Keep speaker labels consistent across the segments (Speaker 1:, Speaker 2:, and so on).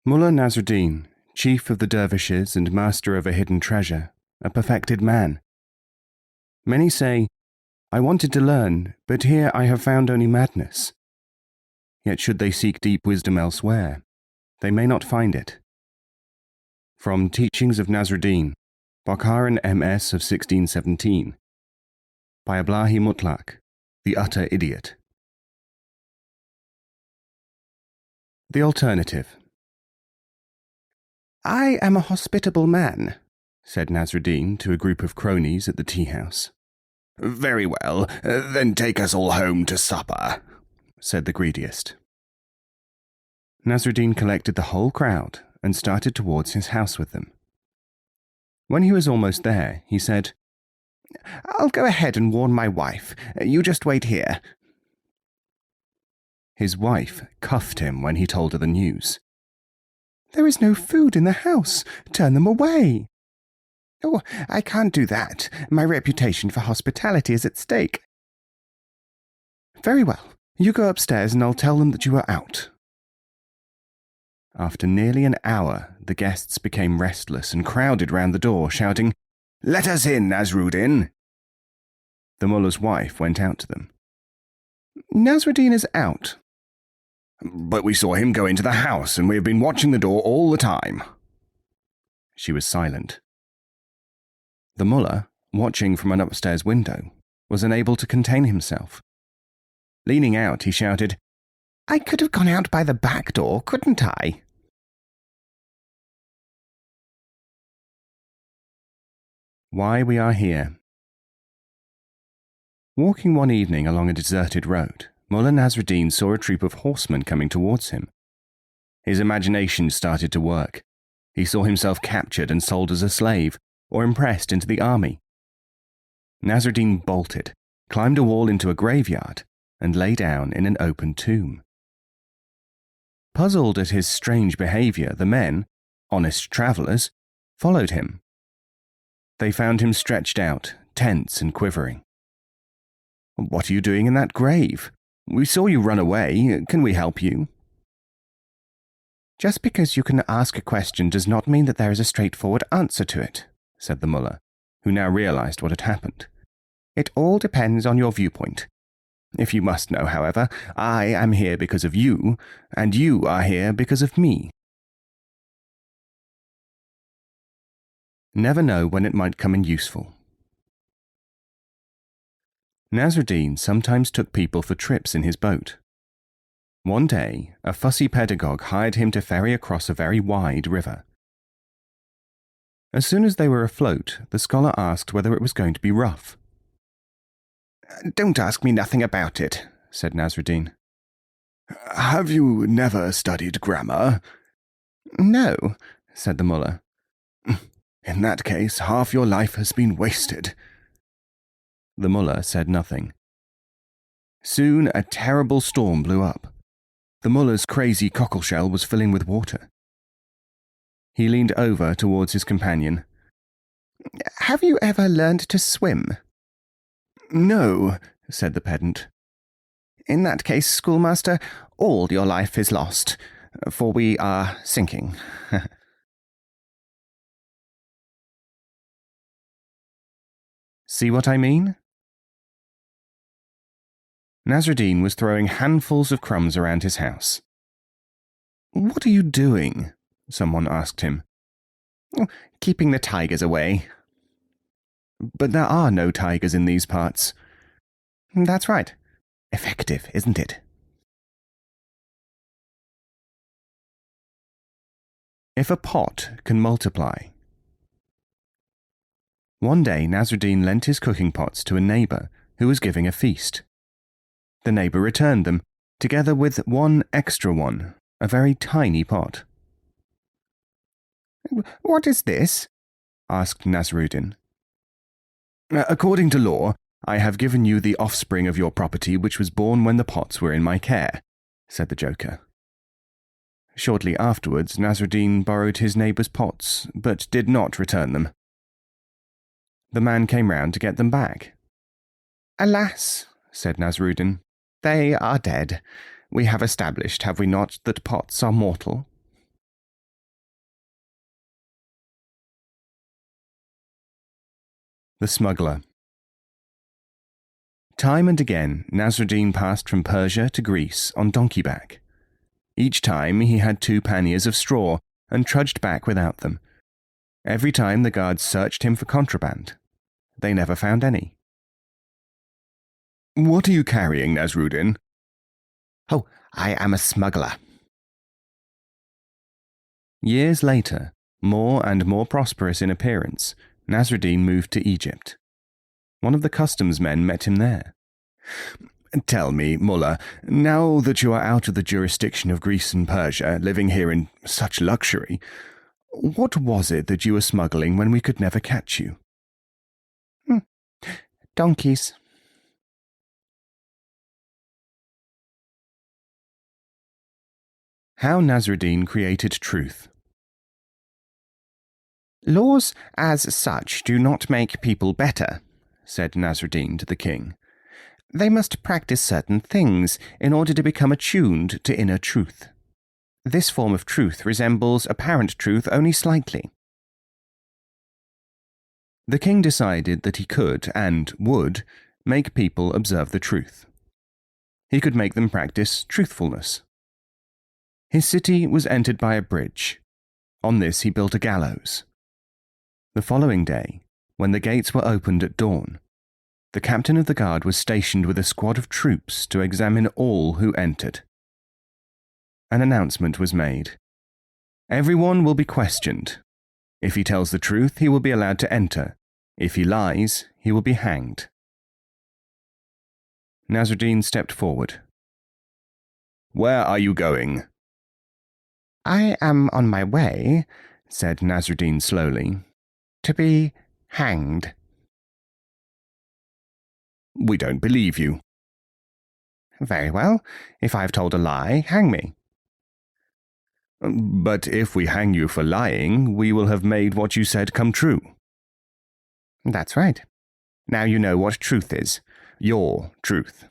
Speaker 1: Mulla Nasrudin, chief of the dervishes and master of a hidden treasure, a perfected man. Many say, I wanted to learn, but here I have found only madness. Yet should they seek deep wisdom elsewhere, they may not find it. From Teachings of Nasruddin, Bokharan MS of 1617, by Ablahi Mutlaq, the utter idiot. The alternative. I am a hospitable man, said Nasruddin to a group of cronies at the tea-house.
Speaker 2: Very well, then take us all home to supper,
Speaker 1: said the greediest. Nasruddin collected the whole crowd and started towards his house with them. When he was almost there, he said, I'll go ahead and warn my wife. You just wait here. His wife cuffed him when he told her the news. There is no food in the house. Turn them away. Oh, I can't do that. My reputation for hospitality is at stake. Very well. You go upstairs and I'll tell them that you are out. After nearly an hour, the guests became restless and crowded round the door, shouting, Let us in, Nasruddin! The mullah's wife went out to them. Nasruddin is out.
Speaker 2: But we saw him go into the house, and we have been watching the door all the time.
Speaker 1: She was silent. The mullah, watching from an upstairs window, was unable to contain himself. Leaning out, he shouted, I could have gone out by the back door, couldn't I? Why we are here. Walking one evening along a deserted road, Mulla Nasruddin saw a troop of horsemen coming towards him. His imagination started to work. He saw himself captured and sold as a slave, or impressed into the army. Nasruddin bolted, climbed a wall into a graveyard, and lay down in an open tomb. Puzzled at his strange behaviour, the men, honest travellers, followed him. They found him stretched out, tense and quivering. What are you doing in that grave? We saw you run away. Can we help you? Just because you can ask a question does not mean that there is a straightforward answer to it, said the mullah, who now realized what had happened. It all depends on your viewpoint. If you must know, however, I am here because of you, and you are here because of me. Never know when it might come in useful. Nasruddin sometimes took people for trips in his boat. One day, a fussy pedagogue hired him to ferry across a very wide river. As soon as they were afloat, the scholar asked whether it was going to be rough. Don't ask me nothing about it, said Nasruddin.
Speaker 2: Have you never studied grammar?
Speaker 1: No, said the mullah.
Speaker 2: In that case, half your life has been wasted.
Speaker 1: The mullah said nothing. Soon a terrible storm blew up. The mullah's crazy cockleshell was filling with water. He leaned over towards his companion. Have you ever learned to swim?
Speaker 2: No, said the pedant.
Speaker 1: In that case, schoolmaster, all your life is lost, for we are sinking. See what I mean? Nasruddin was throwing handfuls of crumbs around his house. What are you doing? Someone asked him. Keeping the tigers away. But there are no tigers in these parts. That's right. Effective, isn't it? If a pot can multiply. One day Nasruddin lent his cooking pots to a neighbour who was giving a feast. The neighbour returned them, together with one extra one, a very tiny pot. What is this? Asked Nasruddin. According to law, I have given you the offspring of your property which was born when the pots were in my care, said the joker. Shortly afterwards, Nasruddin borrowed his neighbour's pots, but did not return them. The man came round to get them back. Alas, said Nasruddin, they are dead. We have established, have we not, that pots are mortal? The Smuggler. Time and again, Nasrudin passed from Persia to Greece on donkey-back. Each time he had 2 panniers of straw and trudged back without them. Every time the guards searched him for contraband. They never found any.
Speaker 2: "What are you carrying, Nasrudin?"
Speaker 3: "Oh, I am a smuggler."
Speaker 1: Years later, more and more prosperous in appearance, Nasrudin moved to Egypt. One of the customs men met him there.
Speaker 2: "Tell me, Mullah, now that you are out of the jurisdiction of Greece and Persia, living here in such luxury, what was it that you were smuggling when we could never catch you?"
Speaker 3: Donkeys.
Speaker 1: How Nasrudin created truth.
Speaker 3: "Laws as such do not make people better," said Nasrudin to the king. "They must practice certain things in order to become attuned to inner truth. This form of truth resembles apparent truth only slightly."
Speaker 1: The king decided that he could, and would, make people observe the truth. He could make them practice truthfulness. His city was entered by a bridge. On this he built a gallows. The following day, when the gates were opened at dawn, the captain of the guard was stationed with a squad of troops to examine all who entered. An announcement was made. Everyone will be questioned. If he tells the truth, he will be allowed to enter. If he lies, he will be hanged. Nasrudin stepped forward.
Speaker 2: "Where are you going?"
Speaker 3: "I am on my way," said Nasrudin slowly, "to be hanged."
Speaker 2: "We don't believe you."
Speaker 3: "Very well. If I've told a lie, hang me."
Speaker 2: "But if we hang you for lying, we will have made what you said come true."
Speaker 3: "That's right. Now you know what truth is. Your truth."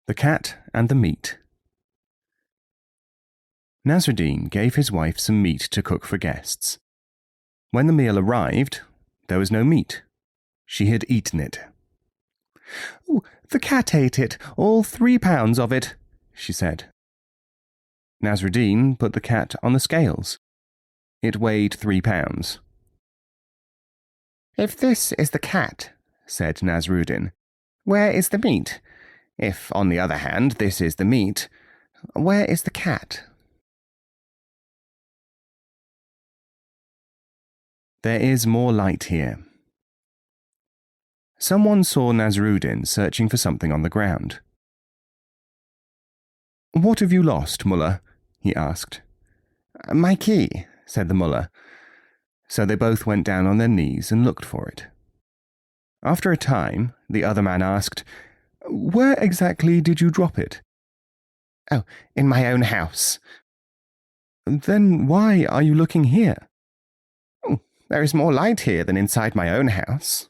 Speaker 1: The Cat and the Meat. Nasrudin gave his wife some meat to cook for guests. When the meal arrived, there was no meat. She had eaten it.
Speaker 3: "Oh, the cat ate it, all 3 pounds of it," she said.
Speaker 1: Nasrudin put the cat on the scales. It weighed 3 pounds.
Speaker 3: "If this is the cat," said Nasrudin, "where is the meat? If, on the other hand, this is the meat, where is the cat?"
Speaker 1: There is more light here. Someone saw Nasrudin searching for something on the ground. "What have you lost, Mullah?" he asked.
Speaker 3: "My key," said the mullah.
Speaker 1: So they both went down on their knees and looked for it. After a time, the other man asked, "Where exactly did you drop it?"
Speaker 3: "Oh, in my own house."
Speaker 1: "Then why are you looking here?"
Speaker 3: "Oh, there is more light here than inside my own house."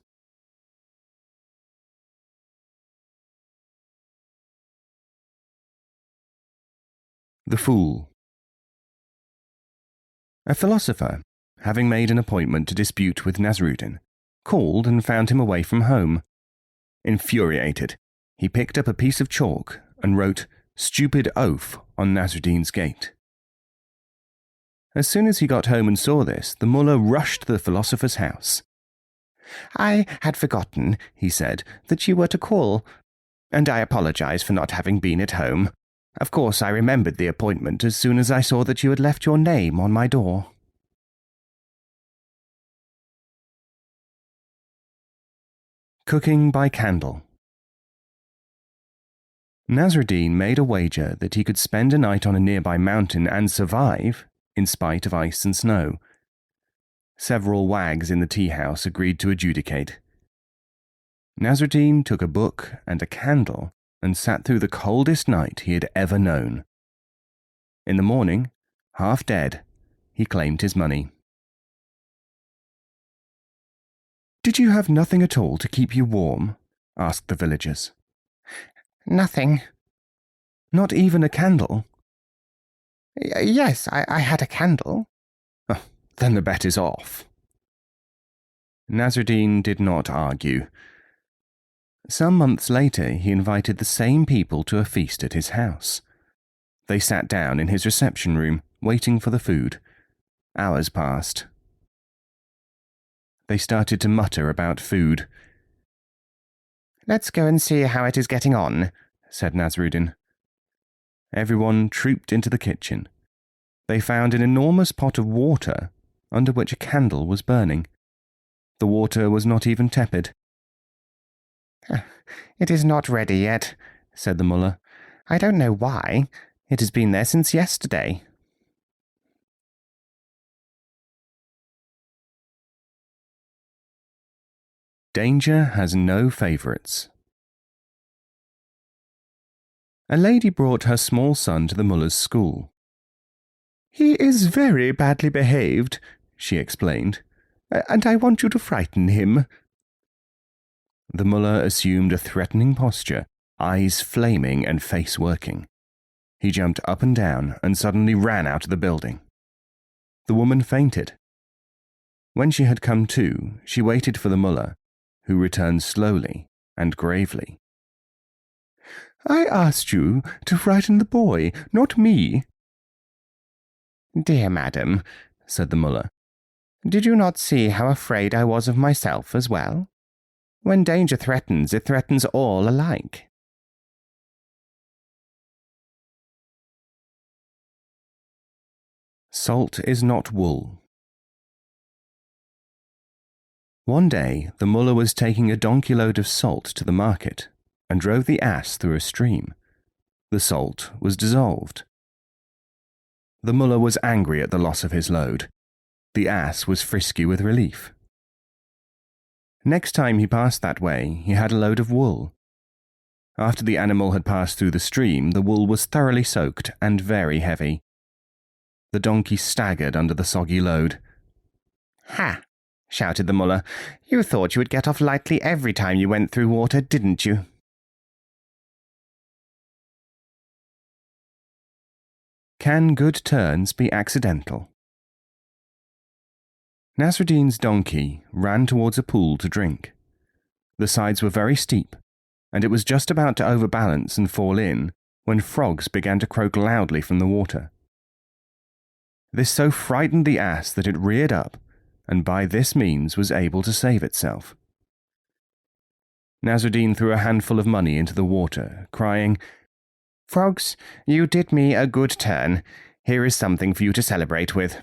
Speaker 1: The Fool. A philosopher, having made an appointment to dispute with Nasrudin, called and found him away from home. Infuriated, he picked up a piece of chalk and wrote "Stupid Oaf" on Nasrudin's gate. As soon as he got home and saw this, the mullah rushed to the philosopher's house.
Speaker 3: "I had forgotten," he said, "that you were to call, and I apologize for not having been at home. Of course, I remembered the appointment as soon as I saw that you had left your name on my door."
Speaker 1: Cooking by Candle. Nasrudin made a wager that he could spend a night on a nearby mountain and survive, in spite of ice and snow. Several wags in the tea-house agreed to adjudicate. Nasrudin took a book and a candle and sat through the coldest night he had ever known. In the morning, half dead, he claimed his money. "Did you have nothing at all to keep you warm?" asked the villagers.
Speaker 3: "Nothing."
Speaker 1: "Not even a candle?"
Speaker 3: "Yes, I had a candle."
Speaker 1: Oh,
Speaker 2: then the bet is off."
Speaker 3: Nasrudin did not argue. Some months later, he invited the same people to a feast at his house. They sat down in his reception room, waiting for the food. Hours passed. They started to mutter about food.
Speaker 4: "Let's go and see how it is getting on,"
Speaker 3: said Nasrudin. Everyone trooped into the kitchen. They found an enormous pot of water, under which a candle was burning. The water was not even tepid.
Speaker 4: "It is not ready yet," said the mullah. "I don't know why. It has been there since yesterday."
Speaker 3: Danger has no favourites. A lady brought her small son to the mullah's school.
Speaker 2: "He is very badly behaved," she explained, "and I want you to frighten him."
Speaker 3: The mullah assumed a threatening posture, eyes flaming and face working. He jumped up and down and suddenly ran out of the building. The woman fainted. When she had come to, she waited for the mullah, who returned slowly and gravely.
Speaker 2: "I asked you to frighten the boy, not me."
Speaker 4: "Dear madam," said the mullah, "did you not see how afraid I was of myself as well? When danger threatens, it threatens all alike."
Speaker 3: Salt is not wool. One day, the mullah was taking a donkey load of salt to the market and drove the ass through a stream. The salt was dissolved. The mullah was angry at the loss of his load. The ass was frisky with relief. Next time he passed that way, he had a load of wool. After the animal had passed through the stream, the wool was thoroughly soaked and very heavy. The donkey staggered under the soggy load.
Speaker 4: "Ha!" shouted the mullah. "You thought you would get off lightly every time you went through water, didn't you?"
Speaker 3: Can good turns be accidental? Nasrudin's donkey ran towards a pool to drink. The sides were very steep, and it was just about to overbalance and fall in when frogs began to croak loudly from the water. This so frightened the ass that it reared up, and by this means was able to save itself. Nasrudin threw a handful of money into the water, crying,
Speaker 4: "Frogs, you did me a good turn. Here is something for you to celebrate with."